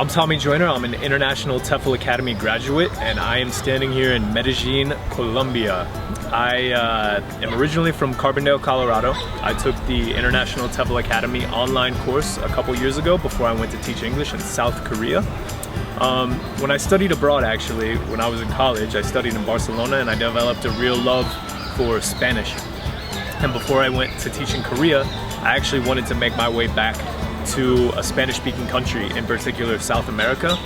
I'm Tommy Joyner. I'm an International TEFL Academy graduate, and I am standing here in Medellin, Colombia. I am originally from Carbondale, Colorado. I took the International TEFL Academy online course a couple years ago before I went to teach English in South Korea. When I studied abroad, actually, when I was in college, I studied in Barcelona, and I developed a real love for Spanish. And before I went to teach in Korea, I actually wanted to make my way back to a Spanish-speaking country, in particular South America.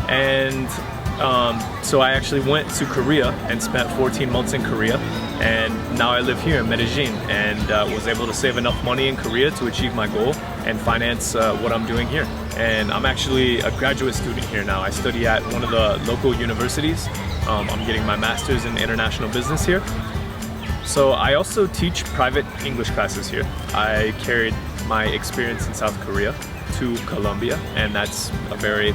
And so I actually went to Korea and spent 14 months in Korea, and now I live here in Medellin, and was able to save enough money in Korea to achieve my goal and finance what I'm doing here. And I'm actually a graduate student here now. I study at one of the local universities. I'm getting my master's in international business here. So I also teach private English classes here. I carried my experience in South Korea to Colombia, and that's a very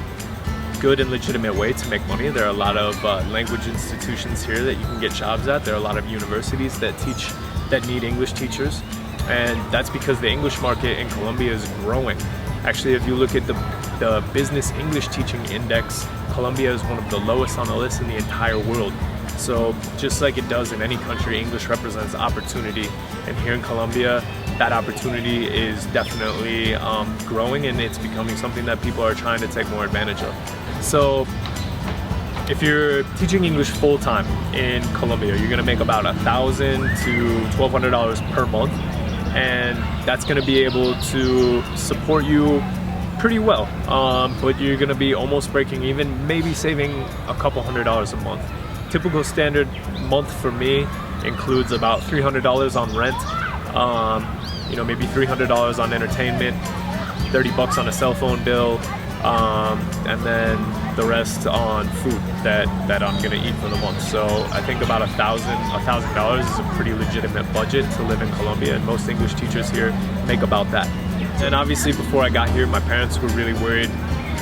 good and legitimate way to make money. There are a lot of language institutions here that you can get jobs at. There are a lot of universities that need English teachers, and that's because the English market in Colombia is growing. Actually, if you look at the Business English Teaching Index, Colombia is one of the lowest on the list in the entire world. So just like it does in any country, English represents opportunity, and here in Colombia, that opportunity is definitely growing, and it's becoming something that people are trying to take more advantage of. So if you're teaching English full-time in Colombia, you're gonna make about $1,000 to $1,200 per month, and that's gonna be able to support you pretty well, but you're gonna be almost breaking even, maybe saving a couple $100s a month. Typical standard month for me includes about $300 on rent, maybe $300 on entertainment, $30 on a cell phone bill, and then the rest on food that I'm gonna eat for the month. So I think about $1,000 is a pretty legitimate budget to live in Colombia, and most English teachers here make about that. And obviously before I got here, my parents were really worried.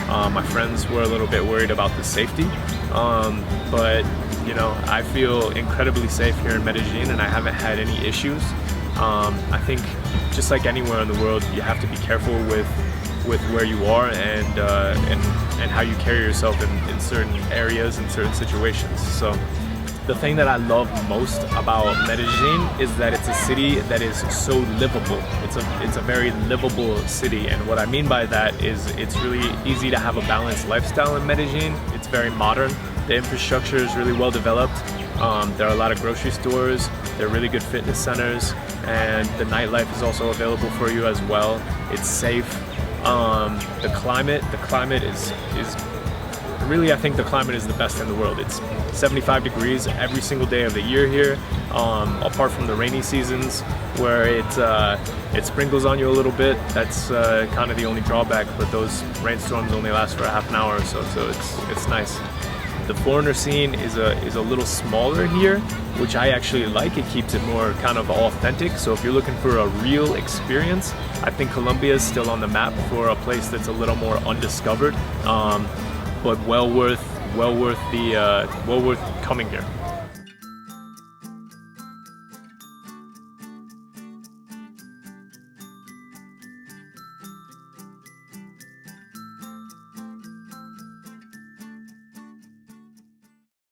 My friends were a little bit worried about the safety, but I feel incredibly safe here in Medellin, and I haven't had any issues. I think just like anywhere in the world, you have to be careful with where you are and how you carry yourself in certain areas and certain situations. So the thing that I love most about Medellin is that it's a city that is so livable. It's a very livable city, and what I mean by that is it's really easy to have a balanced lifestyle in Medellin. It's very modern. The infrastructure is really well developed. There are a lot of grocery stores. There are really good fitness centers, and the nightlife is also available for you as well. It's safe. The climate is really, I think the climate is the best in the world. It's 75 degrees every single day of the year here, apart from the rainy seasons where it sprinkles on you a little bit. That's kind of the only drawback, but those rainstorms only last for a half an hour or so it's nice. The foreigner scene is a little smaller here, which I actually like. It keeps it more kind of authentic. So if you're looking for a real experience, I think Colombia is still on the map for a place that's a little more undiscovered, but well worth coming here.